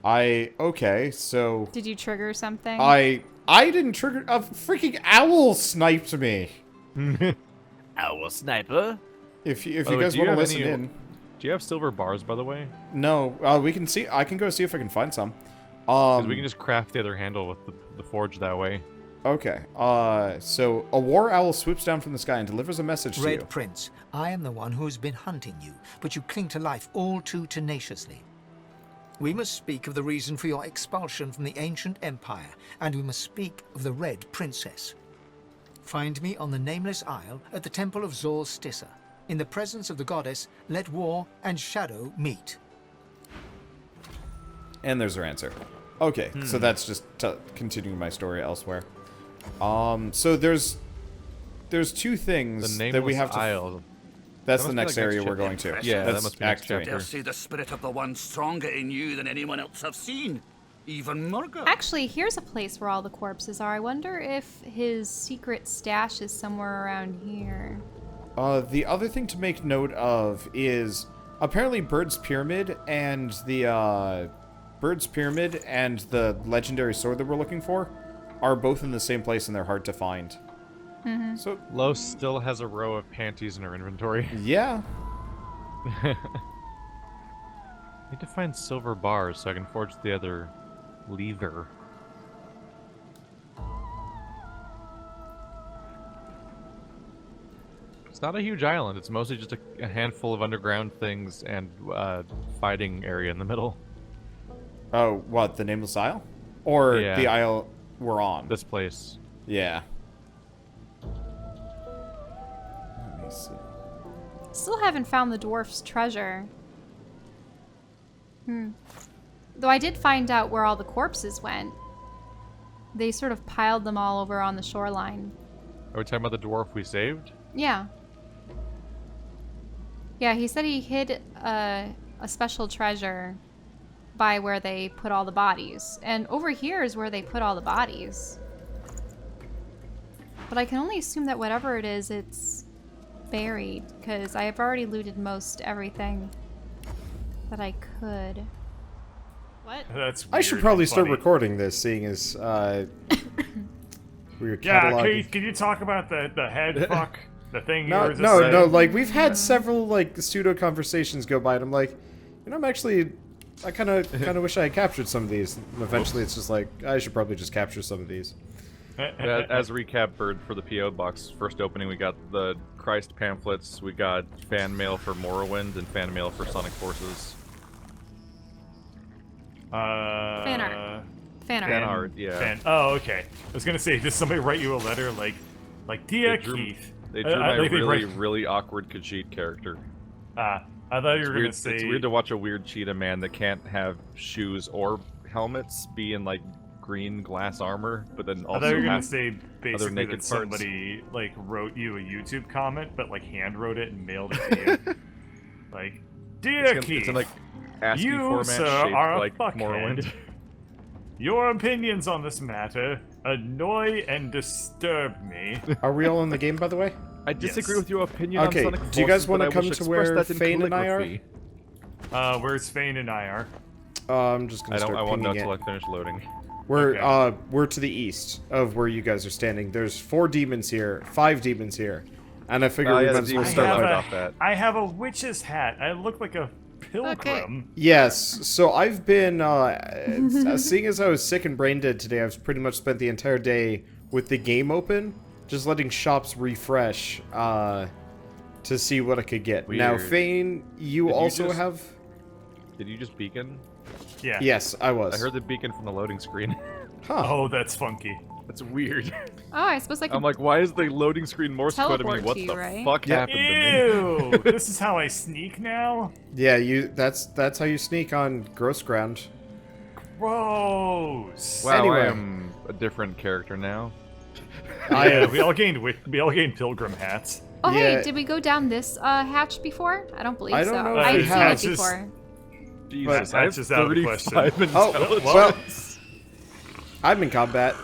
Okay, so... Did you trigger something? I didn't trigger... A freaking owl sniped me! Owl sniper? If you guys want to listen in... Do you have silver bars, by the way? No, we can see... I can go see if I can find some. Because we can just craft the other handle with the forge that way. Okay, so a war owl swoops down from the sky and delivers a message to you. Red Prince, I am the one who has been hunting you, but you cling to life all too tenaciously. We must speak of the reason for your expulsion from the ancient empire, and we must speak of the Red Princess. Find me on the Nameless Isle at the Temple of Zor Stissa. In the presence of the goddess, let war and shadow meet. And there's her answer. Okay, so that's just continuing my story elsewhere. So there's two things that we have to... Isle. That's the next area we're going to. Yeah, that's that must be Act next 3. chapter. Dare say the spirit of the one stronger in you than anyone else I've seen. Even Murga. Actually, here's a place where all the corpses are. I wonder if his secret stash is somewhere around here. The other thing to make note of is apparently Bird's Pyramid and the legendary sword that we're looking for are both in the same place and they're hard to find. Mm-hmm. So Lo still has a row of panties in her inventory. yeah. Need to find silver bars so I can forge the other lever. It's not a huge island. It's mostly just a handful of underground things and fighting area in the middle. Oh, what, the Nameless Isle? Or Yeah. the isle we're on? This place. Yeah. Let me see. Still haven't found the dwarf's treasure. Though I did find out where all the corpses went. They sort of piled them all over on the shoreline. Are we talking about the dwarf we saved? Yeah. Yeah, he said he hid a special treasure by where they put all the bodies. And over here is where they put all the bodies. But I can only assume that whatever it is, it's buried, because I have already looted most everything that I could. What? That's weird I should probably and start funny. recording this, seeing as we were Yeah, cataloging. can you talk about the head fuck? The thing you No, were just no, saying? no. Like we've had several like pseudo conversations go by, and I'm like, you know, I kind of wish I had captured some of these. And eventually, it's just like I should probably just capture some of these. As a recap, Bird, for the PO box, first opening, we got the Christ pamphlets, we got fan mail for Morrowind, and fan mail for Sonic Forces. Fan art. Fan art. Fan art, yeah. Oh, okay. I was gonna say, did somebody write you a letter like dear Keith? They drew my like they really, write- really awkward Khajiit character. I thought you were gonna Weird, say. it's weird to watch a weird cheetah man that can't have shoes or helmets be in like green glass armor, but then I also thought you were gonna have say basically naked that parts. somebody like wrote you a YouTube comment, but like hand wrote it and mailed it to you. Like, dear Keith, it's in like ASCII you, format sir, shaped are a like fuckhead. Morrowind. Your opinions on this matter annoy and disturb me. Are we all in the game, by the way? I disagree with your opinion Okay, on Sonic do you guys Forces, but wanna I come wish to express where that in Fane and I are? calligraphy. Where's Fane and I are? I'm just gonna start I won't know pinging until it. I finish loading. We're to the east of where you guys are standing. There's 5 demons here, and I figure we yeah, might as well the start demons right are off. off that. I have a witch's hat. I look like a pilgrim. Yes, so I've been, seeing as I was sick and brain dead today, I've pretty much spent the entire day with the game open, just letting shops refresh, to see what I could get. Now, Weird. Fane, you have... Did you just beacon? Yeah. Yes, I was. I heard the beacon from the loading screen. Huh. Oh, that's funky. That's weird. Oh, I suppose I could. I'm like, why is the loading screen Morse code to me? Teleport What to you, the right? fuck Yeah. happened to me? Ew! This is how I sneak now? Yeah, that's how you sneak on gross ground. Gross! Wow, Anyway. I am a different character now. Yeah, we all gained pilgrim hats. Oh, Yeah. hey, did we go down this hatch before? I don't believe I don't so. know if I've we seen have. it before. Jesus, I that's have just out of the question. 35 Oh, intelligence. well, I'm in combat.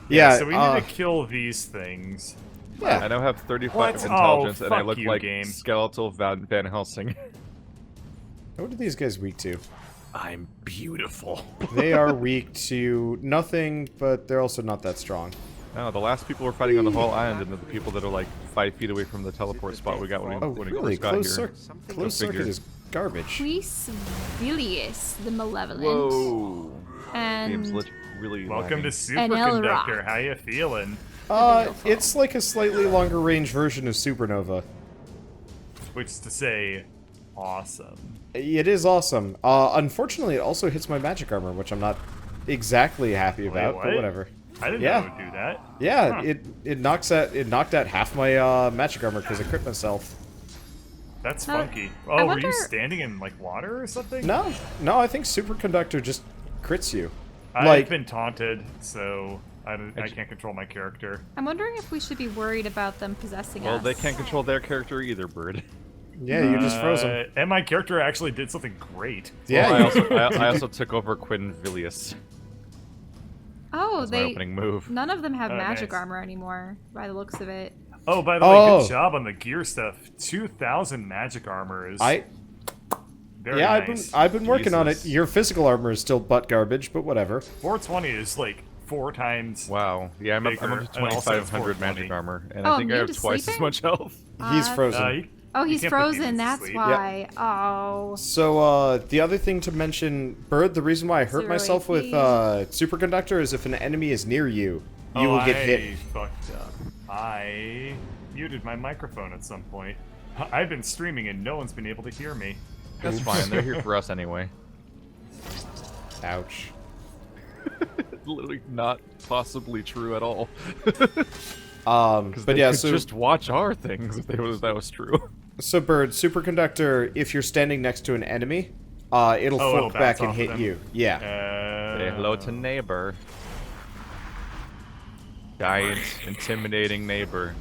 Yeah, so we need to kill these things. yeah. I now have 35 What? intelligence, Oh, and I fuck look you, like game. skeletal Van Helsing. What are these guys weak to? I'm beautiful. They are weak to nothing, but they're also not that strong. No, the last people we're fighting on the whole island, and the people that are like 5 feet away from the teleport spot we got when we, Oh, when we really? first got here. Closed circuit figured. is garbage. Quis Vilius, the Malevolent. Whoa. Game's And really Welcome to lagging. Superconductor. How you feeling? It's like a slightly longer range version of Supernova. Which is to say, awesome. It is awesome. Unfortunately, it also hits my magic armor, which I'm not exactly happy about, but what? whatever. I didn't Yeah. know it would do that. Yeah, Huh. it knocked out half my magic armor because I crit myself. That's Uh, funky. I Oh, were wonder- you standing in like water or something? No, I think Superconductor just crits you. I've Like, been taunted, so I can't control my character. I'm wondering if we should be worried about them possessing Well, us. they can't control their character either, Bird. yeah, you just froze him. And my character actually did something great. Yeah, Well, you- I also took over Quinn Vilius. Oh, That's my opening move. None of them have Oh, magic nice. armor anymore, by the looks of it. Oh, by the way, Oh. good job on the gear stuff. 2,000 magic armor is very yeah, nice. I've been working on it. Jesus. Your physical armor is still butt garbage, but whatever. 420 is like 4 times. Wow. Yeah, I'm up Bigger, to and also 2,500 it's magic 420. armor, and Oh, I think I immune have to twice as sleeping? much health. He's Uh, frozen. Oh, You he's can't put frozen, demons to that's sleep. why. Oh. So, the other thing to mention, Bird, the reason why I hurt 0 myself with, AP. Superconductor is if an enemy is near you, you Oh, will get I hit. fucked up. I muted my microphone at some point. I've been streaming and no one's been able to hear me. That's fine. They're here for us anyway. Ouch. Literally not possibly true at all. But They yeah, could so, just watch our things if that was true. so Bird, Superconductor, if you're standing next to an enemy, it'll Oh, it'll float back bounce and off hit them. you. Yeah. Say hello to neighbor. Giant, intimidating neighbor.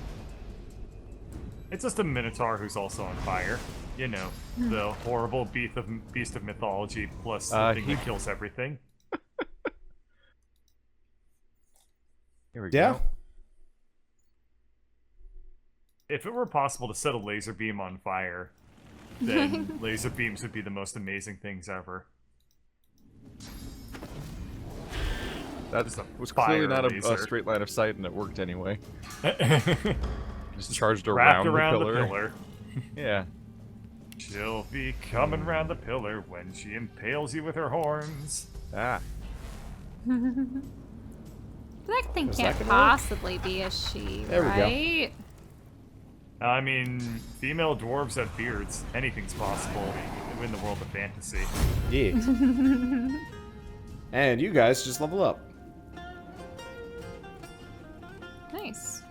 It's just a minotaur who's also on fire. You know, the horrible beast of mythology plus the thing he- that kills everything. Here we Yeah. go. If it were possible to set a laser beam on fire, then laser beams would be the most amazing things ever. That Just a was fire clearly not a laser. straight line of sight, and it worked anyway. Just charged Wrapped around, around the pillar. pillar. Yeah. She'll be coming round the pillar when she impales you with her horns. Ah. That thing Is can't that gonna work? possibly be a she, There we go. right? I mean, female dwarves have beards. Anything's possible in the world of fantasy. Yeah. And you guys just level up. Nice.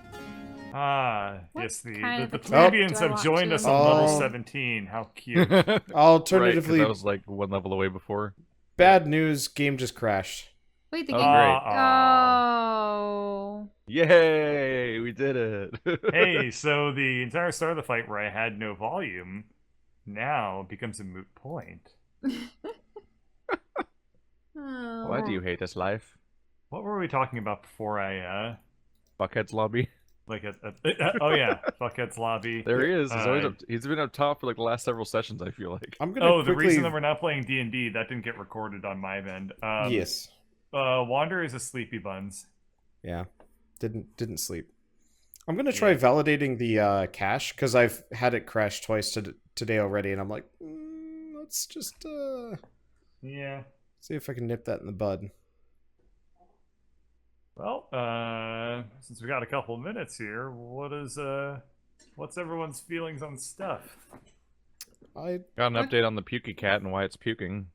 Ah, What yes, kind the of plebeians attack do I have want joined to us on level Oh. 17. How cute. Alternatively, Right, 'cause I was like one level away before. bad news, game just crashed. Wait, the Oh, game. great. Oh. Yay! We did it! Hey, so the entire start of the fight where I had no volume now becomes a moot point. Why do you hate this life? What were we talking about before I, Buckhead's lobby. like, oh yeah, Fuckhead's lobby. There he is. He's, always Uh, up, he's been up top for like the last several sessions, I feel like. I'm gonna Oh, the quickly... reason that we're not playing D&D, that didn't get recorded on my end. Yes. Wander is a sleepy buns. Yeah. Didn't sleep. I'm gonna try validating the cache because I've had it crash twice today already, and I'm like, let's just Yeah. see if I can nip that in the bud. Well, since we got a couple minutes here, what's everyone's feelings on stuff? I Got an update on the pukey cat and why it's puking.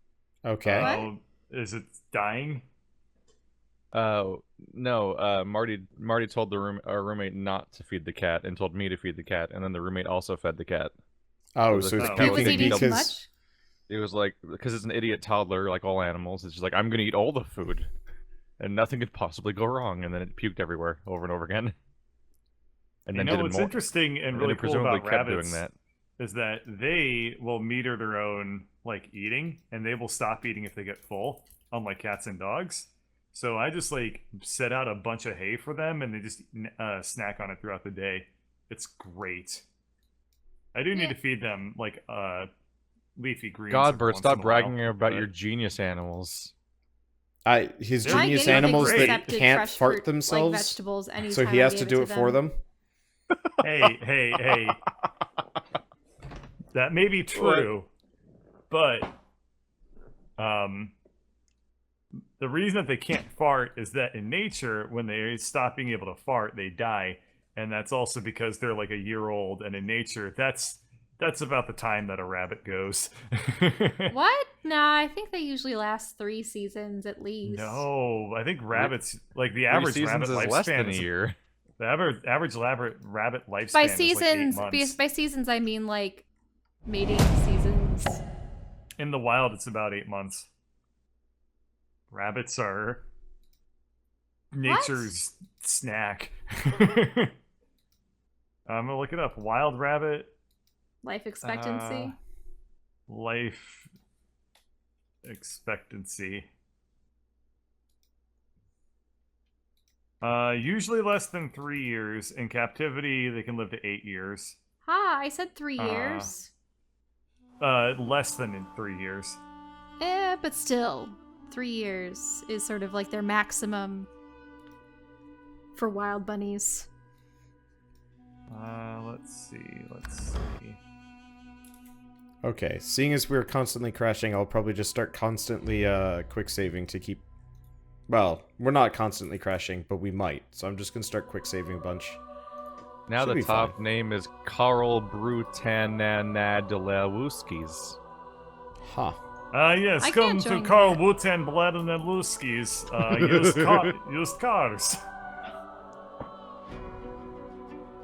okay. Oh, is it dying? No. Marty told our roommate not to feed the cat and told me to feed the cat, and then the roommate also fed the cat. Oh, So so it's the Oh. cat It was puking eating too because much? It was like, because it's an idiot toddler, like all animals, it's just like, I'm gonna eat all the food, and nothing could possibly go wrong, and then it puked everywhere, over and over again. And then did what's more. interesting and And then really it cool presumably about kept rabbits doing that. is that they will meter their own like eating, and they will stop eating if they get full, unlike cats and dogs. So I just like set out a bunch of hay for them, and they just snack on it throughout the day. It's great. I do need Yeah. to feed them like leafy greens. Godbird, stop bragging while, about but- your genius animals. His Am I genius getting animals great? that Accepted can't fresh fart fruit, themselves, like vegetables, so anytime he I has gave to it do to it for them. Hey. That may be true, but the reason that they can't fart is that in nature, when they stop being able to fart, they die, and that's also because they're like a year old. And in nature, that's about the time that a rabbit goes. What? Nah, I think they usually last 3 seasons at least. No, I think rabbits, like the 3 average seasons rabbit is less lifespan than a is year. the average rabbit lifespan By is seasons, like 8 months. by seasons, I mean like mating seasons. In the wild, it's about 8 months. Rabbits are nature's snack. I'm gonna look it up. Wild rabbit Life expectancy. life expectancy. Usually less than 3 years. In captivity, they can live to 8 years. I said 3 years. Less than in 3 years. But still, 3 years is sort of like their maximum for wild bunnies. Let's see. Okay, seeing as we're constantly crashing, I'll probably just start constantly quick saving to keep... Well, we're not constantly crashing, but we might. So I'm just gonna start quick saving a bunch. Now Should the be top fine. name is Karl Brutanadlewskis. Huh. Yes, I come can't to join Karl that. Wutan Bladenluski's used cars.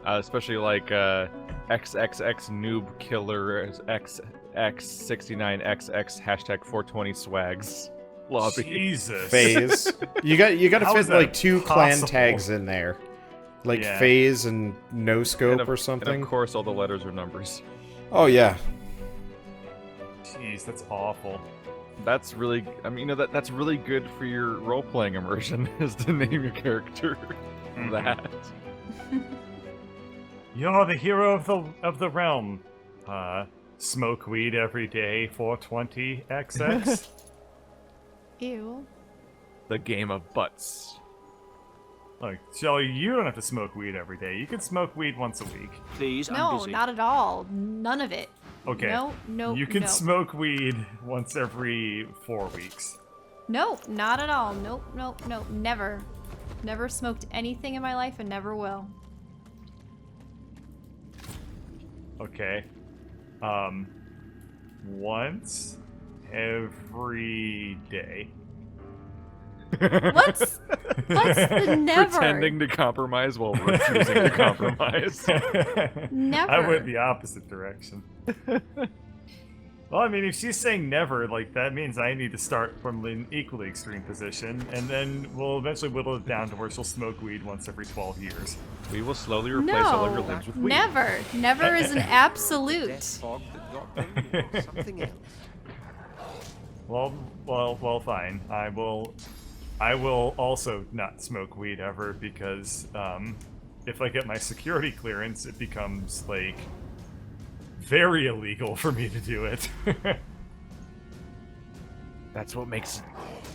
Especially like XXX Noob Killer XX69XX hashtag 420 swags lobby. Jesus. Phase. You gotta How fit is that like 2 clan possible? tags in there. Like Yeah. phase and no scope And or And something. of course all the letters are numbers. Oh yeah. Jeez, that's awful. That's really, I mean, that's really good for your role-playing immersion, is to name your character Mhm. that. You're the hero of the realm. Smoke weed every day, 420XX. Ew. The game of butts. Look, Shelly, you don't have to smoke weed every day. You can smoke weed once a week. Please, I'm No, busy. not at all. None of it. Okay. No, You can no. smoke weed once every 4 weeks. Nope, not at all. Nope, never. Never smoked anything in my life and never will. Okay. Once every day. What's the never? Pretending to compromise while refusing to compromise. Never. I went the opposite direction. Well, I mean, if she's saying never, like, that means I need to start from an equally extreme position, and then we'll eventually whittle it down to where she'll smoke weed once every 12 years. We will slowly replace all of your limbs with weed. Never. Never is an absolute. Deathfog that got burned or something else. Well, fine. I will also not smoke weed ever, because, if I get my security clearance, it becomes, like, very illegal for me to do it. That's what makes it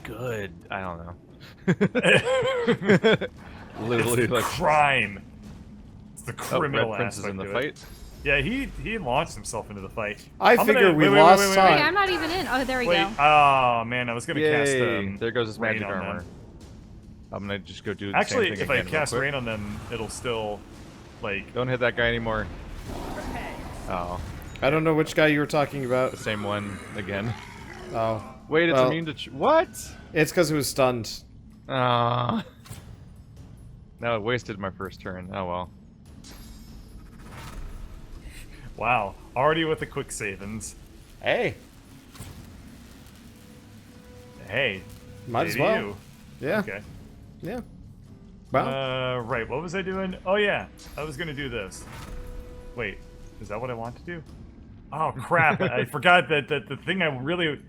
good. I don't know. Literally, It's the like, crime. It's the oh, criminal Red Prince is aspect in the of it. fight. Yeah, he launched himself into the fight. I I'm figure gonna- we wait, lost Wait, time. I'm not even in. Oh, there we Wait, go. oh man, I was gonna cast Yay! There goes his rain magic on them. armor. I'm gonna just go do the Actually, same thing if I again real cast quick. rain on them, it'll still, like, Don't hit that guy anymore. Oh, I don't know which guy you were talking about. the same one again. Oh. Wait, it's Well- immune to what? It's because it was stunned. Ah. No, it wasted my first turn. Oh well. wow, already with the quick savings. Hey. Hey, Might as maybe well. you. Yeah. Okay. Yeah. Well, Right, what was I doing? Oh yeah, I was gonna do this. Wait, is that what I want to do? Oh crap, I forgot that the thing I really...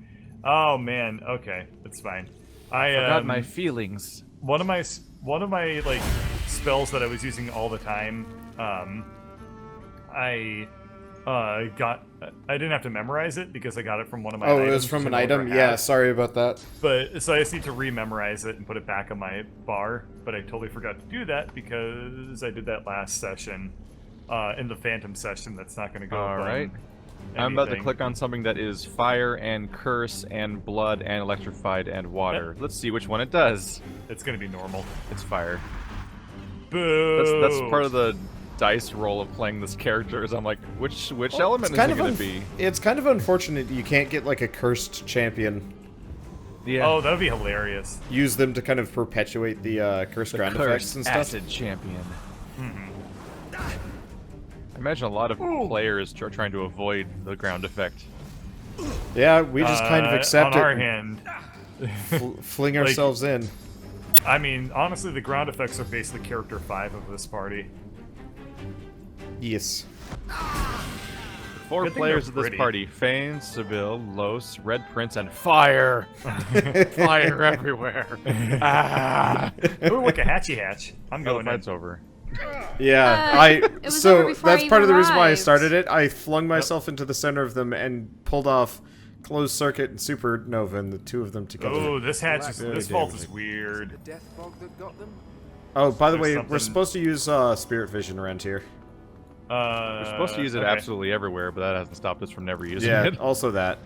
Oh man, okay, it's fine. I Forgot my feelings. one of my like spells that I was using all the time, I got I didn't have to memorize it because I got it from one of my Oh, items. it was from which an I no item? longer Yeah, have. sorry about that. But so I just need to re-memorize it and put it back on my bar. But I totally forgot to do that because I did that last session, in the Phantom session. That's not going to go. All up on right. I'm about to anything. click on something that is fire and curse and blood and electrified and water. Let's see which one it does. It's going to be normal. It's fire. Boo! That's part of the dice roll of playing this character. Is I'm like, which element is it going to be? It's kind of unfortunate you can't get like a cursed champion. Yeah. Oh, that would be hilarious. Use them to kind of perpetuate the cursed the ground curse effects and stuff. acid champion. I imagine a lot of players are trying to avoid the ground effect. Yeah, we just kind of accept on it. our and hand. fling Like- ourselves in. I mean, honestly, the ground effects are basically character 5 of this party. Yes. 4 Good thing players they're of this pretty. party: Fane, Seville, Los, Red Prince, and fire. Fire everywhere. Ah. Ooh, like a hatchy hatch. I'm Oh, going the in. fight's over. Yeah, it was so over before that's I part of the even reason why I arrived. started it. I flung myself into the center of them and pulled off closed circuit and supernova, and the two of them together. Oh, this hatch is Very this vault is damaging. weird. The Deathfog that got them? Oh, by the There's way, something- we're supposed to use spirit vision around here. We're supposed to use it okay. absolutely everywhere, but that hasn't stopped us from never using Yeah, it. also that.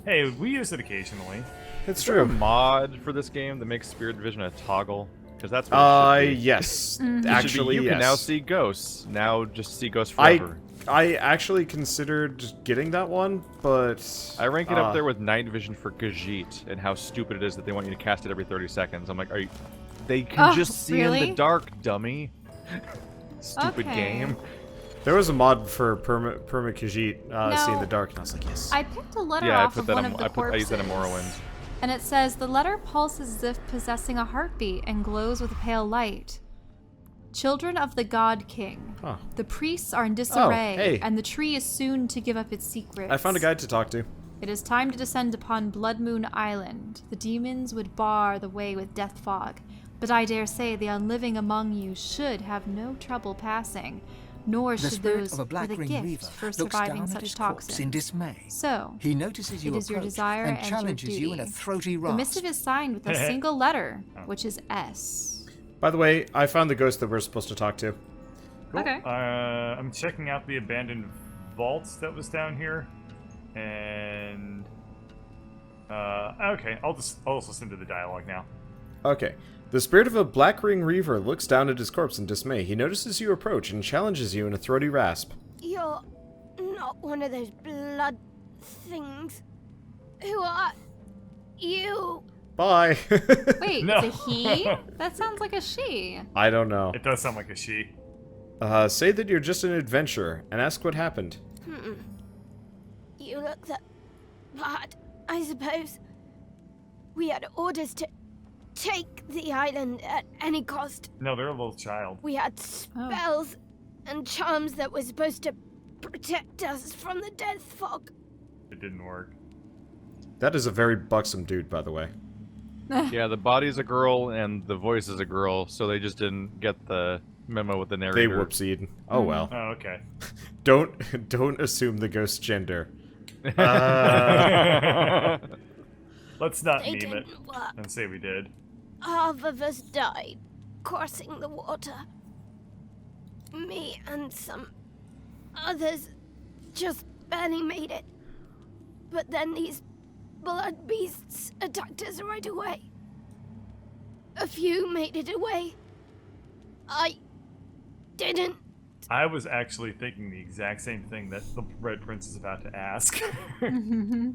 Hey, we use it occasionally. It's Is there a true. mod for this game that makes spirit vision a toggle? Because that's what it should be. Yes. It should be, Actually, you yes. can now see ghosts. Now just see ghosts forever. I actually considered getting that one, but I rank it up there with night vision for Khajiit and how stupid it is that they want you to cast it every 30 seconds. I'm like, are you? They can Oh, just see in really? the dark, dummy. Stupid Okay. game. there was a mod for perma Khajiit, see in No. the dark, and I was like, yes. I picked a letter Yeah, I off put of that one on. of the I corpses. used that in Morrowind. And it says, the letter pulses as if possessing a heartbeat and glows with a pale light. Children of the God King. Huh. The priests are in disarray, hey. and the tree is soon to give up its secrets. I found a guide to talk to. It is time to descend upon Blood Moon Island. The demons would bar the way with Deathfog, but I dare say the unliving among you should have no trouble passing, nor The should spirit those of a black with a ring gift reaver for looks surviving down at such his corpse in toxin. dismay. So, He notices you it is your approach desire and and your challenges you in a duty. throaty the rasp. missive is signed with a single letter, which is S. By the way, I found the ghost that we're supposed to talk to. Cool. Okay. I'm checking out the abandoned vaults that was down here, and okay, I'll just listen to the dialogue now. Okay. The spirit of a black ring reaver looks down at his corpse in dismay. He notices you approach and challenges you in a throaty rasp. You're not one of those blood things. Who are you? Bye. Wait, No. it's a he? That sounds like a she. I don't know. It does sound like a she. Say that you're just an adventurer and ask what happened. You look that bad, I suppose. We had orders to take the island at any cost. No, they're a little child. We had spells and charms that were supposed to protect us from the Deathfog. It didn't work. That is a very buxom dude, by the way. Yeah, the body's a girl and the voice is a girl, so they just didn't get the memo with the They narrator. whoopsied. Oh well. Oh, okay. Don't assume the ghost's gender. Let's not They meme it didn't work. and say we did. Half of us died crossing the water. Me and some others just barely made it. But then these blood beasts attacked us right away. A few made it away. I didn't. I was actually thinking the exact same thing that the Red Prince is about to ask.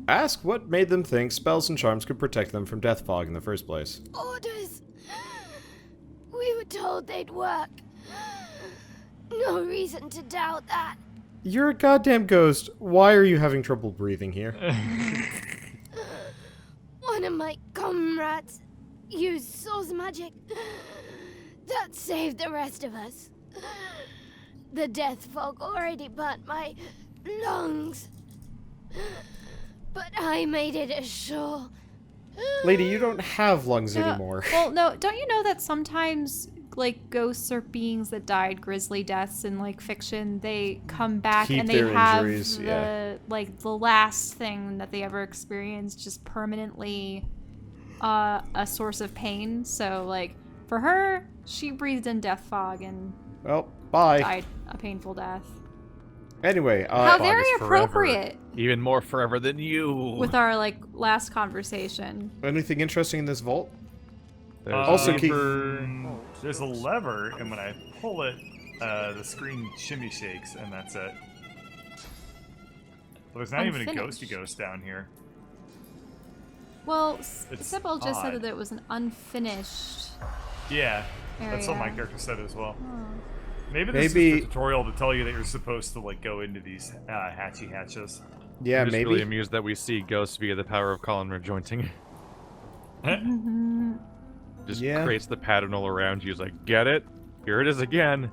Ask what made them think spells and charms could protect them from Deathfog in the first place. Orders. We were told they'd work. No reason to doubt that. You're a goddamn ghost. Why are you having trouble breathing here? One of my comrades used source magic. That saved the rest of us. The Deathfog already burnt my lungs. But I made it ashore. Lady, you don't have lungs No, anymore. Well, no, don't you know that sometimes like ghosts or beings that died grisly deaths in like fiction, they come back Keep and they their have injuries, the like the last thing that they ever experienced just permanently a source of pain. So like for her, she breathed in Deathfog and Well, bye. died a painful death. Anyway, How Fog very is forever. appropriate Even more forever than you. with our like last conversation. anything interesting in this vault? There's Also, a Keith- There's a lever, and when I pull it, the screen shimmy shakes, and that's it. Well, there's not even a Unfinished. ghosty ghost down here. Well, It's Sybil just said odd. that it was an unfinished Yeah, that's what my area. character said as well. Oh. Maybe this Maybe- is the tutorial to tell you that you're supposed to like go into these hatchy hatches. Yeah, I'm just maybe. really amused that we see ghosts via the power of columnar jointing. Just Yeah. creates the pattern all around you. It's like, get it? Here it is again.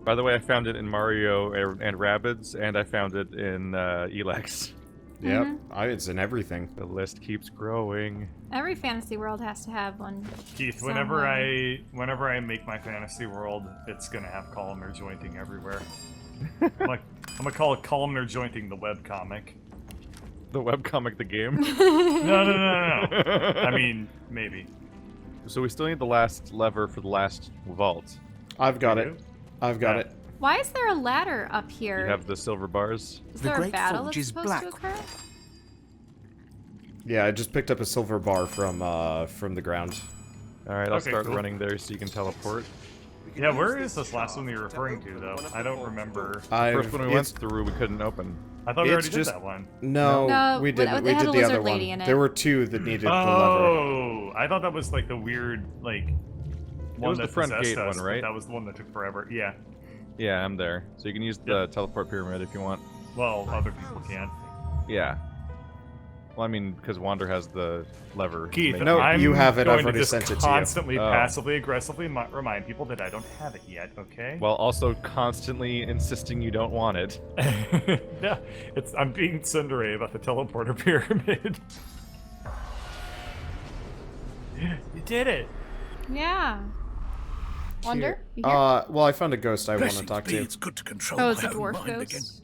By the way, I found it in Mario and Rabbids, and I found it in Elex. Yep, it's in everything. The list keeps growing. Every fantasy world has to have one. Keith, whenever I make my fantasy world, it's gonna have columnar jointing everywhere. I'm gonna call it columnar jointing the webcomic. The webcomic, the game. No. I mean, maybe. So we still need the last lever for the last vault. I've got We it. do? I've got Yeah. it. Why is there a ladder up here? You have the silver bars. Is The there a Great battle Forge that's is supposed black. to occur? Yeah, I just picked up a silver bar from the ground. All right, I'll Okay, start cool. running there so you can teleport. Yeah, where is this last one you're referring to, though? I don't remember. First one we went through, we couldn't open. I thought we already it's did just- that one. No, No, we but didn't. they We had did a the lizard other one. lady in it. There were two that needed the lever. Oh, I thought that was like the weird, like, one was that the front possessed gate us, one, but right? That was the one that took forever. Yeah. Yeah, I'm there. So you can use the teleport pyramid if you want. Well, other people can. Yeah. Well, I mean, because Wander has the lever. Keith, No, I'm you have it. I've going to already just sent it to you. constantly, Oh. passively, aggressively remind people that I don't have it yet. Okay. While also constantly insisting you don't want it. Yeah, I'm being tsundere about the teleporter pyramid. You did it. Yeah. Wonder? You here? Well, I found a ghost I want to Blessings talk be, to. it's good to control Oh, it's my a own dwarf mind again. ghost?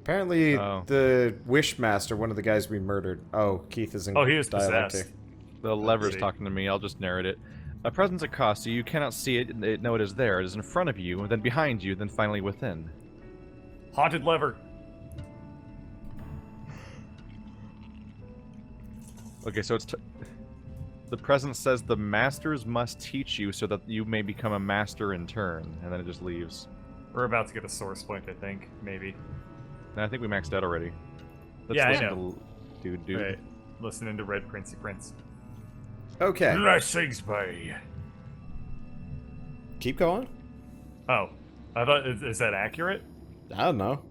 Apparently, Oh. the Wishmaster, one of the guys we murdered. Oh, Keith is in Oh, he was dialect possessed. too. The lever's see. talking to me. I'll just narrate it. A presence accosts you. You cannot see it. Know it is there. It is in front of you, then behind you, then finally within. Haunted lever. Okay, so it's the presence says the masters must teach you so that you may become a master in turn, and then it just leaves. We're about to get a source point, I think. Maybe. And I think we maxed out already. Let's Yeah, I listen know. to dude. Right. Listening to Red Princey Prince. Okay, Blessings be. keep going. Oh, I thought is that accurate? I don't know.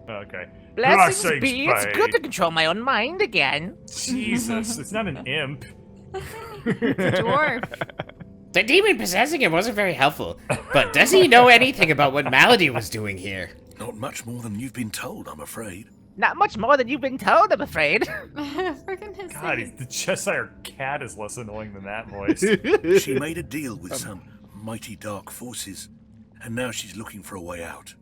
Oh, okay. Blessings be, it's good to control my own mind again. Jesus, it's not an imp. It's a dwarf. The demon possessing him wasn't very helpful, but does he know anything about what Malady was doing here? Not much more than you've been told, I'm afraid. Not much more than you've been told, I'm afraid. For goodness God, sake. the Cheshire Cat is less annoying than that voice. She made a deal with some mighty dark forces, and now she's looking for a way out.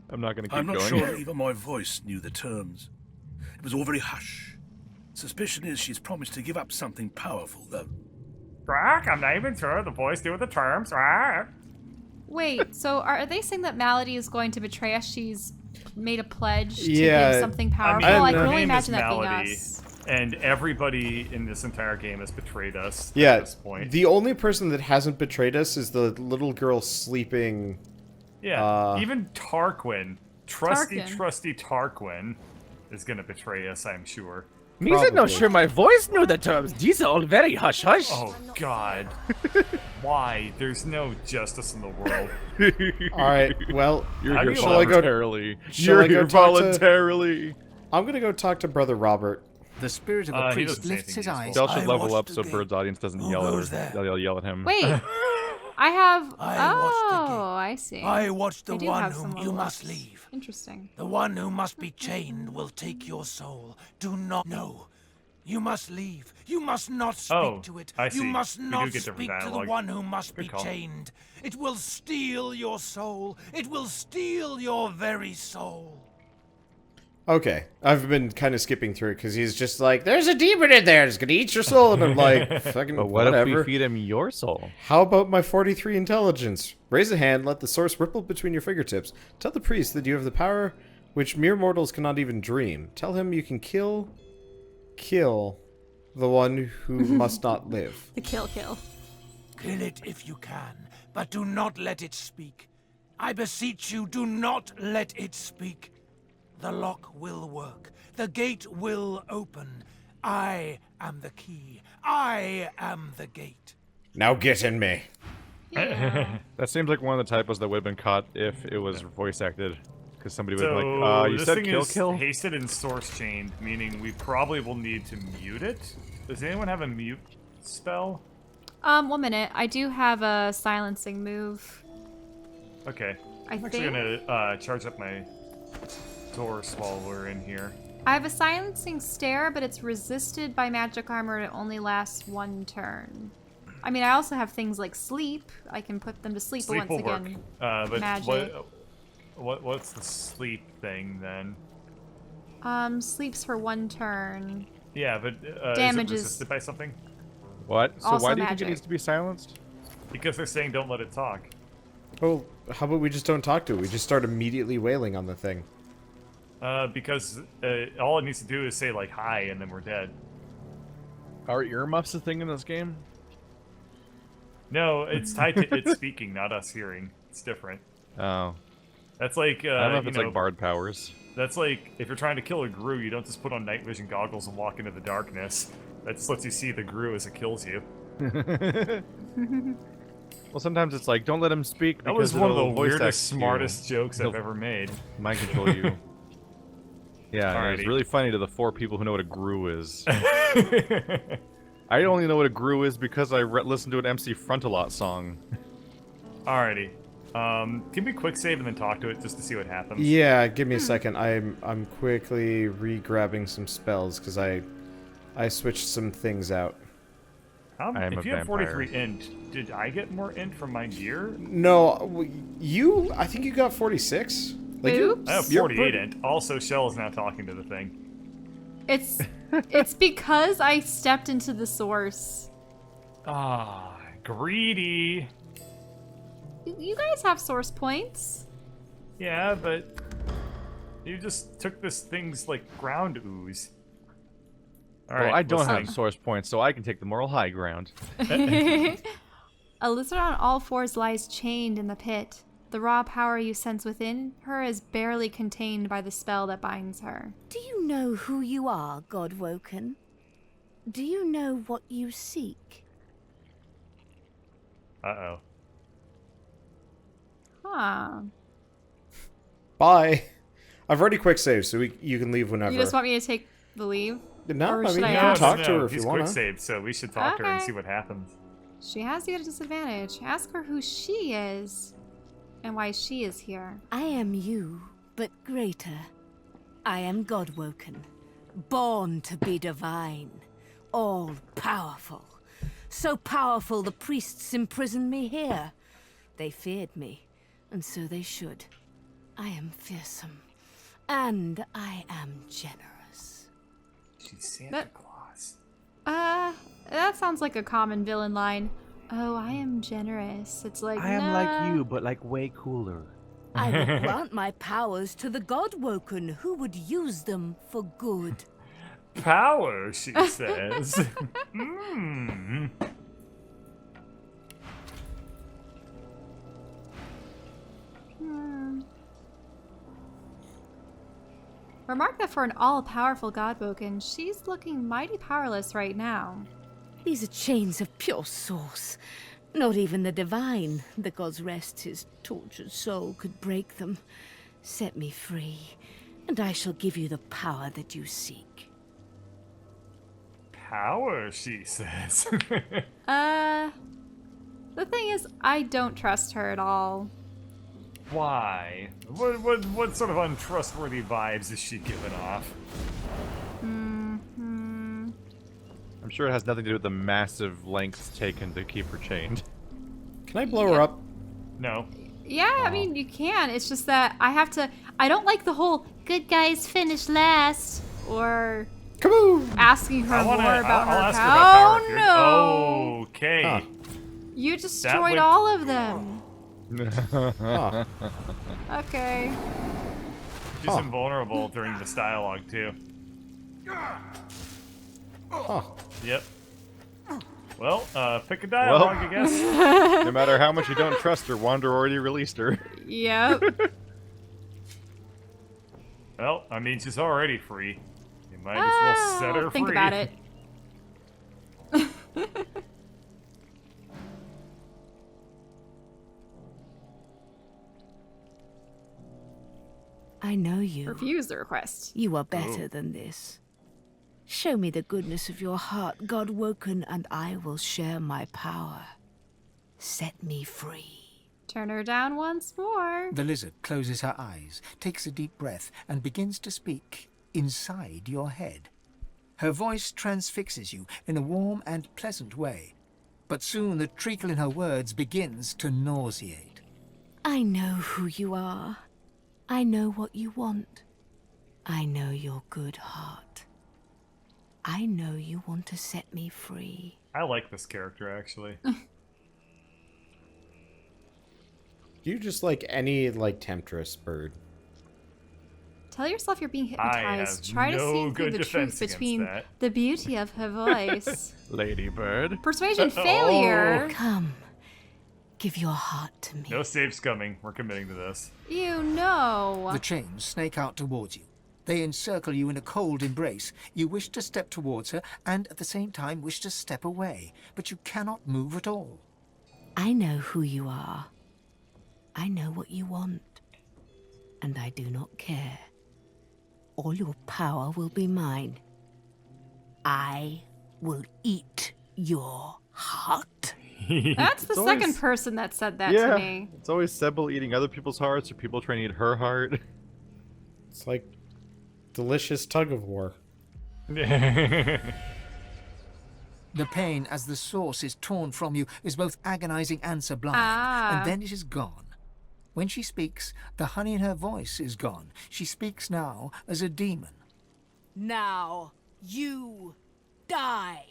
I'm not gonna keep I'm not going. sure even my voice knew the terms. It was all very hush. Suspicion is she's promised to give up something powerful, though. I'm not even sure the voice knew the terms. Wait, so are they saying that Malady is going to betray us? She's made a pledge to Yeah, give something I powerful? mean, I her can only name is imagine that being Malady, us. and everybody in this entire game has betrayed us Yeah, at this point. the only person that hasn't betrayed us is the little girl sleeping. Yeah, even Tarquin, trusty Tarquin. Tarquin, is gonna betray us, I'm sure. Me not Probably. sure my voice knew the terms. These are all very hush hush. Oh God, why? There's no justice in the world. All right, well, You're How do here you shall I go? voluntarily. shall You're I go here talk to- voluntarily. I'm gonna go talk to Brother Robert. The spirit of He the priest doesn't say lifts his anything eyes. Del should I level watched up the so gate. Bird's audience doesn't Who yell goes at there? her. They'll yell at him. Wait, I have. I watched the gate. Oh, I see. I watch the I do one have whom some you level must ups. leave. Interesting. The one who must be chained will take your soul. Do not know. You must leave. You must not speak to it. I see. You must We do not get different speak to the dialogue. one who must Good be call. chained. It will steal your soul. It will steal your very soul. Okay, I've been kind of skipping through it because he's just like, there's a demon in there that's gonna eat your soul, and I'm like, fucking But what whatever. if we feed him your soul? How about my 43 intelligence? Raise a hand, let the source ripple between your fingertips. Tell the priest that you have the power which mere mortals cannot even dream. Tell him you can kill the one who must not live. The kill. Kill it if you can, but do not let it speak. I beseech you, do not let it speak. The lock will work. The gate will open. I am the key. I am the gate. Now get in me. Yeah. That seems like one of the typos that would have been caught if it was voice acted. Because somebody would So be like, you this said thing kill is kill? hasted and source chained, meaning we probably will need to mute it. Does anyone have a mute spell? 1 minute. I do have a silencing move. Okay. I'm actually gonna charge up my source while we're in here. I have a silencing stare, but it's resisted by magic armor. It only lasts 1 turn. I mean, I also have things like sleep. I can put them to sleep, Sleep but once will again, work. But magic. what's the sleep thing then? Sleeps for 1 turn. Yeah, but Damage is is it resisted by something? What? So also why do you think magic. it needs to be silenced? Because they're saying don't let it talk. Well, how about we just don't talk to it? We just start immediately wailing on the thing. Because all it needs to do is say like hi, and then we're dead. Are earmuffs a thing in this game? No, it's tied to it speaking, not us hearing. It's different. Oh. That's like I don't know if it's like bard powers. That's like if you're trying to kill a grue, you don't just put on night vision goggles and walk into the darkness. That just lets you see the grue as it kills you. Well, sometimes it's like, don't let him speak. That was because one of the it'll voice weirdest, act you. smartest jokes He'll I've ever made. Mind control you. Yeah, and it was Alrighty. really funny to the 4 people who know what a grue is. I only know what a grue is because I listened to an MC Frontalot song. Alrighty. Can we quick save and then talk to it just to see what happens? Yeah, give me a second. I'm quickly re-grabbing some spells because I switched some things out. I am if a you have vampire. 43 int, did I get more int from my gear? No, I think you got 46. Like Oops. I have you're 48 pretty- int. Also, Shell is now talking to the thing. It's because I stepped into the source. Ah, greedy. You guys have source points. Yeah, but you just took this thing's like ground ooze. Well, I don't listening. have source points, so I can take the moral high ground. A lizard on all 4s lies chained in the pit. The raw power you sense within her is barely contained by the spell that binds her. Do you know who you are, Godwoken? Do you know what you seek? Uh-oh. Huh. Bye. I've already quick saved, so you can leave whenever. You just want me to take the leave? No, Or I should mean, I you ask? can talk to her if he's you want quick to. saved, so we should talk to her and Okay. see what happens. She has you at a disadvantage. Ask her who she is and why she is here. I am you, but greater. I am Godwoken, born to be divine, all-powerful. So powerful the priests imprisoned me here. They feared me, and so they should. I am fearsome, and I am generous. She's Santa That- Claus. That sounds like a common villain line. Oh, I am generous. It's like, nah. but like way cooler. I would grant my powers to the Godwoken who would use them for good. Power, she says. Mm. Remark that for an all-powerful Godwoken, she's looking mighty powerless right now. These are chains of pure source. Not even the divine, the gods rest his tortured soul, could break them. Set me free, and I shall give you the power that you seek. Power, she says. The thing is, I don't trust her at all. Why? What sort of untrustworthy vibes is she giving off? I'm sure it has nothing to do with the massive lengths taken to keep her chained. Can I blow her up? No. Yeah, I mean, you can. It's just that I don't like the whole good guys finish last or asking her more about I'll her ask her power. about power. Oh, no. Okay. Huh. You destroyed all of them. Huh. Okay. She's invulnerable during this dialogue, too. Huh. Yep. Well, pick a dialogue, I guess. No matter how much you don't trust her, Wander already released her. Yep. Well, I mean, she's already free. You might as well set her free. Think about it. I know you. Refuse the request. You are better than this. Show me the goodness of your heart, God woken, and I will share my power. Set me free. Turn her down once more. The lizard closes her eyes, takes a deep breath, and begins to speak inside your head. Her voice transfixes you in a warm and pleasant way, but soon the treacle in her words begins to nauseate. I know who you are. I know what you want. I know your good heart. I know you want to set me free. I like this character, actually. You just like any temptress bird. Tell yourself you're being hypnotized. have Try to no see through good the defense truth against between that. the beauty of her voice. Ladybird. Persuasion failure. Come, give your heart to me. No saves coming. We're committing to this. You know. The chains snake out towards you. They encircle you in a cold embrace. You wish to step towards her, and at the same time wish to step away, but you cannot move at all. I know who you are. I know what you want. And I do not care. All your power will be mine. I will eat your heart. That's the second person that said that to me. It's always Sybil eating other people's hearts or people trying to eat her heart. It's like delicious tug of war. The pain as the source is torn from you is both agonizing and sublime, and then it is gone. When she speaks, the honey in her voice is gone. She speaks now as a demon. Now you die.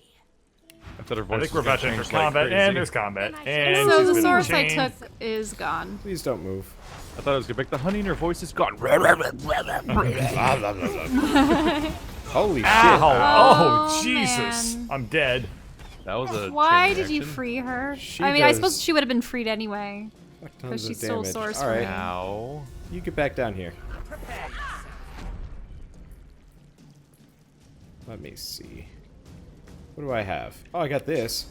I thought her I voice think we're was about to gonna enter change like combat, crazy. and there's combat. And So she's the been source I chained. took is gone. Please don't move. I thought it was gonna make the honey in her voice is gone. Holy shit. Ow! Oh, Oh, Jesus! man. I'm dead. That was a Why chain did you reaction. free her? She I mean, I does- suppose she would have been freed anyway. Tons Because she of stole damage. source All from right. me. Ow. You get back down here. Let me see. What do I have? Oh, I got this.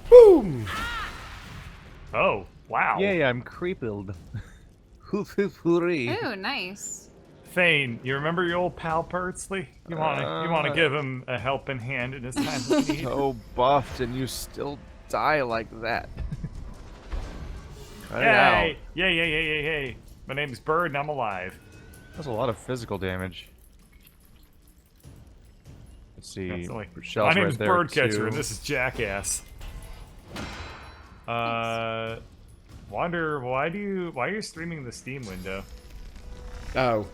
Boom! Oh, wow. Yay, I'm crippled. Ooh, nice. Thane, you remember your old pal Pursley? You wanna give him a helping hand in his time of need? So buffed and you still die like that. Hey! Yay. My name's Bird and I'm alive. That's a lot of physical damage. Let's see. That's only- Rochelle's My name's right there, Birdcatcher too. and this is Jackass. Wander, why are you streaming the Steam window? Oh.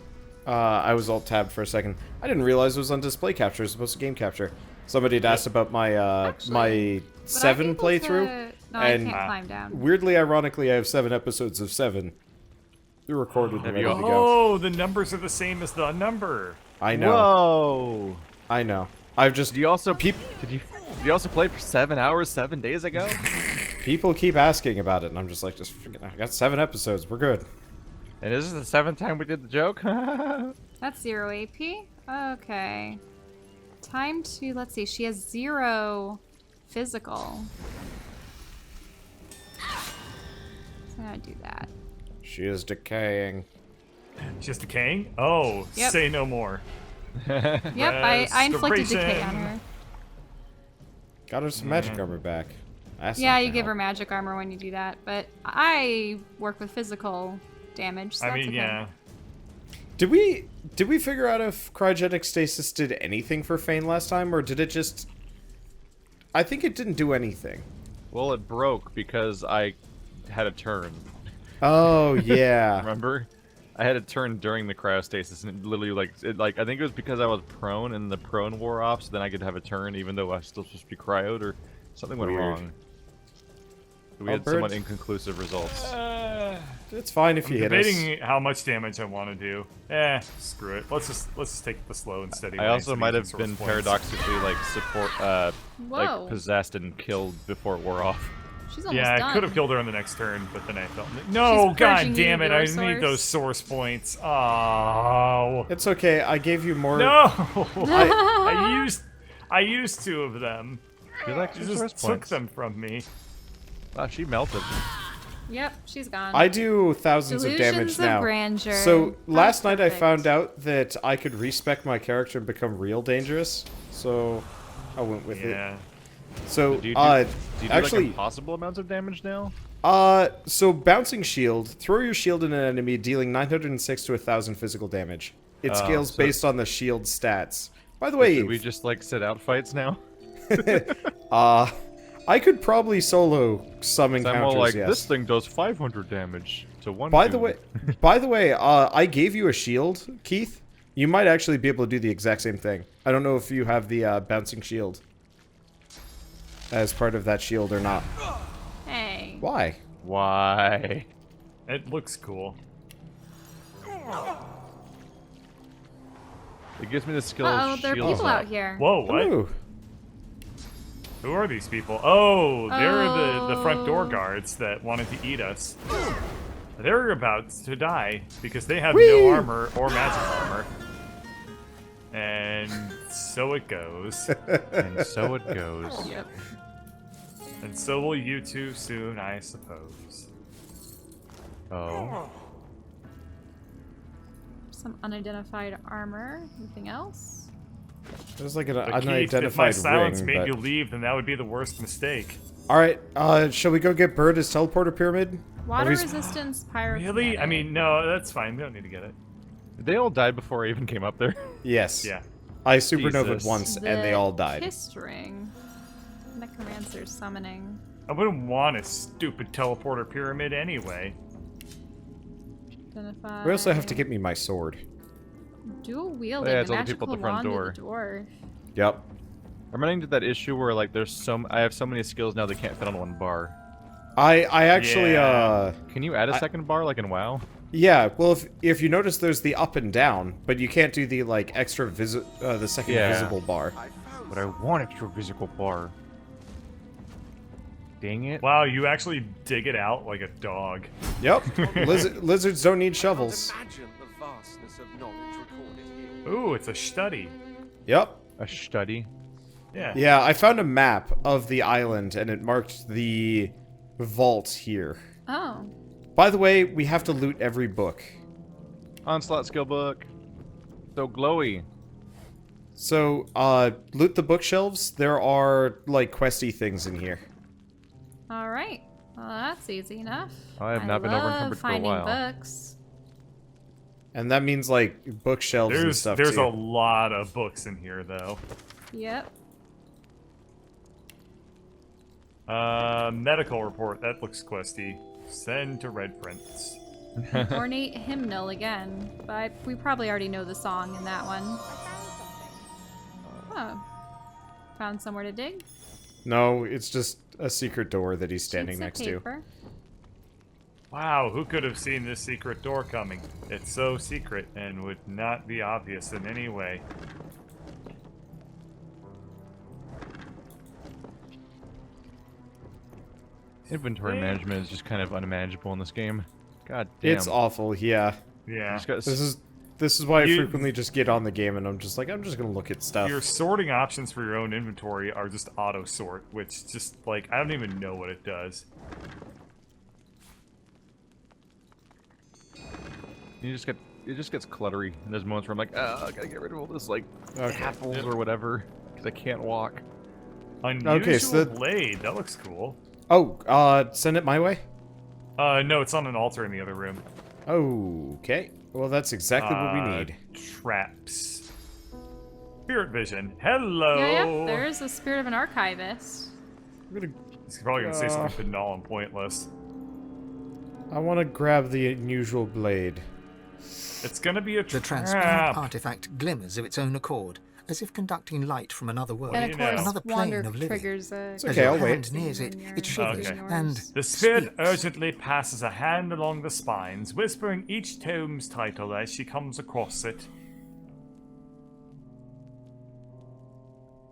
I was alt-tabbed for a second. I didn't realize it was on display capture as opposed to game capture. Somebody had asked about my, my 7 playthrough. No, I and can't climb down. weirdly, ironically, I have 7 episodes of 7. They're recorded and ready to go. Oh, the numbers are the same as the number. I know. Whoa! I know. I've just... Did you also did you also play for 7 hours 7 days ago? People keep asking about it, and I'm just like, I got 7 episodes. We're good. And this is the 7th time we did the joke. That's 0 AP? Okay. Time to, let's see, she has 0 physical. So I'm gonna do that. She is decaying. She's decaying? Oh, Yep. say no more. Yep, I inflicted decay Restoration. on her. Got her some magic armor back. That's Yeah, not you gonna give her help. magic armor when you do that, but I work with physical damage, so I that's mean, okay. yeah. Did we figure out if cryogenic stasis did anything for Fane last time, or did it just I think it didn't do anything. Well, it broke because I had a turn. Oh, yeah. Remember? I had a turn during the cryostasis, and it literally, I think it was because I was prone, and the prone wore off, so then I could have a turn, even though I was still supposed to be cryoed, or something went wrong. We had somewhat inconclusive results. It's fine if you hit us. I'm debating how much damage I want to do. Screw it. Let's just take the slow and steady. I also might have been paradoxically possessed and killed before it wore off. She's almost done. I could have killed her on the next turn, but then I felt no. God damn it! I need those source points. Oh, it's okay. I gave you more. No, I used 2 of them. You just took them from me. Wow, she melted. Yep, she's gone. I do thousands of damage now. Grandeur. So last night I found out that I could respec my character and become real dangerous. So I went with it. So do you do actually like impossible amounts of damage now? So bouncing shield, throw your shield at an enemy, dealing 906 to 1,000 physical damage. It scales based on the shield stats. By the way, should we just like sit out fights now? I could probably solo some encounters. I'm all like, yes. This thing does 500 damage to one. By the way, I gave you a shield, Keith. You might actually be able to do the exact same thing. I don't know if you have the bouncing shield as part of that shield or not. Hey. Why? Why? It looks cool. It gives me the skill. There are people out here. Whoa, what? Ooh. Who are these people? Oh, they're the front door guards that wanted to eat us. They're about to die because they have no armor or magic armor. And so it goes. And so it goes. Yep. And so will you two soon, I suppose. Oh. Some unidentified armor. Anything else? There's like an Keith, unidentified if my silence ring, made but... you leave, then that would be the worst mistake. Alright, shall we go get Bird his teleporter pyramid? Water resistance, pyrokinetic. Really? I mean, no, that's fine. We don't need to get it. They all died before I even came up there. Yes. Yeah. I supernovaed once, and they all died. Kiss ring. Necromancer summoning. I wouldn't want a stupid teleporter pyramid anyway. Identify. We also have to get me my sword. Dual wielding. Yeah, it's the all the people at the front magical wand door. of the dwarf. Yep. I'm running into that issue where like I have so many skills now they can't fit on one bar. I actually Can you add a second bar like in WoW? Yeah, well if you notice there's the up and down, but you can't do the like extra the second visible bar. But I want extra visible bar. Dang it. Wow, you actually dig it out like a dog. Yep. Lizards don't need shovels. Ooh, it's a study. Yep. A study. Yeah. Yeah, I found a map of the island and it marked the vault here. Oh. By the way, we have to loot every book. Onslaught skill book. So glowy. So, loot the bookshelves. There are, like, questy things in here. Alright. Well, that's easy enough. I have not been overencumbered for a while. Finding books. And that means, like, bookshelves and stuff, There's too. a lot of books in here, though. Yep. Medical report. That looks questy. Send to Red Prince. Ornate hymnal again. But we probably already know the song in that one. Oh. Found somewhere to dig? No, it's just a secret door that he's standing Sheets of next paper. Wow, who could have seen this secret door coming? It's so secret and would not be obvious in any way. Inventory management is just kind of unmanageable in this game. God damn. It's awful, yeah. Yeah. This is why I frequently just get on the game and I'm just gonna look at stuff. Your sorting options for your own inventory are just auto sort, which just like I don't even know what it does. It just gets cluttery, and there's moments where I'm like, I gotta get rid of all this like apples or whatever because I can't walk. Unusual blade. That looks cool. Oh, send it my way? No, it's on an altar in the other room. Okay. Well, that's exactly what we need. Traps. spirit vision. Hello. Yeah, there is the spirit of an archivist. He's probably gonna say something banal and pointless. I want to grab the unusual blade. It's gonna be a The trap. transparent artifact glimmers of its own accord, as if conducting light from another world, And of course, another plane Wander of living. triggers a... It's As okay, your I'll hand wait. nears it, it shivers Okay. and The spirit speaks. urgently passes a hand along the spines, whispering each tome's title as she comes across it.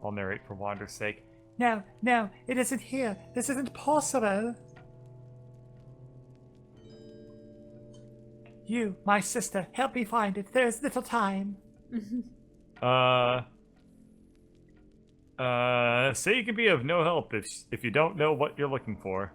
I'll narrate for Wander's sake. No, no, it isn't here. This isn't possible. You, my sister, help me find it. There is little time. Say you can be of no help if you don't know what you're looking for.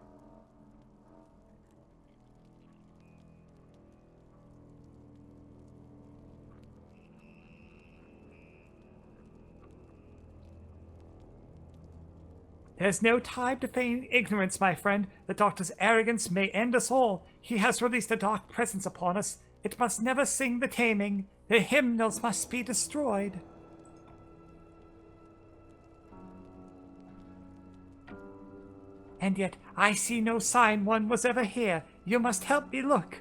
There's no time to feign ignorance, my friend. The Doctor's arrogance may end us all. He has released a dark presence upon us. It must never sing the taming. The hymnals must be destroyed. And yet, I see no sign one was ever here. You must help me look.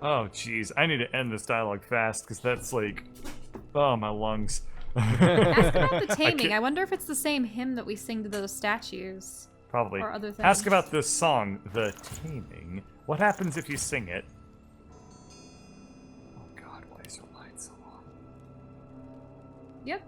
Oh, jeez. I need to end this dialogue fast, because that's like... Oh, my lungs. Ask about the taming. I wonder if it's the same hymn that we sing to those statues. Probably. Or other things. Ask about this song, The Taming. What happens if you sing it? Oh god, why is your line so long? Yep.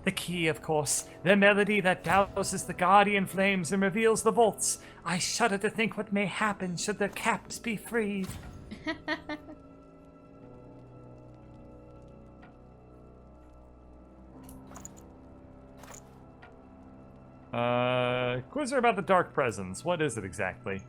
The key, of course. The melody that douses the guardian flames and reveals the vaults. I shudder to think what may happen should the captives be freed. Quiz her about the dark presence. What is it exactly?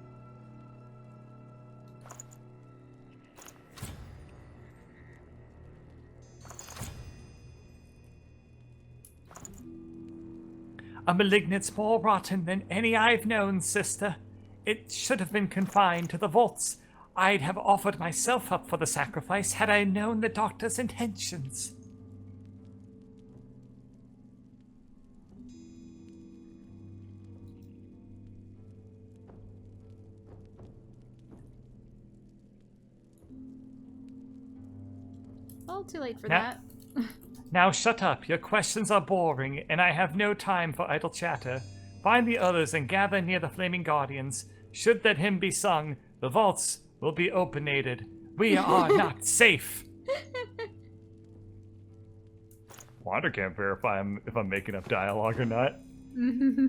A malignance more rotten than any I've known, sister. It should have been confined to the vaults. I'd have offered myself up for the sacrifice had I known the Doctor's intentions. Well, too late for that. Now shut up. Your questions are boring, and I have no time for idle chatter. Find the others and gather near the Flaming Guardians. Should that hymn be sung, the vaults will be openated. We are not safe. Wander can't verify if I'm making up dialogue or not.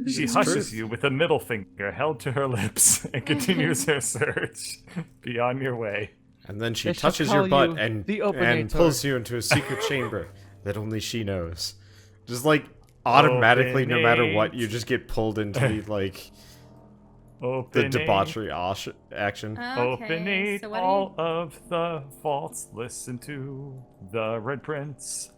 She hushes you with a middle finger held to her lips and continues her search. Be on your way. And then she They shall touches your call butt you and the Openator. pulls you into a secret chamber that only she knows. Just like automatically, no matter what, you just get pulled into the like the debauchery action. Openate so what all of the vaults. Listen to the Red Prince.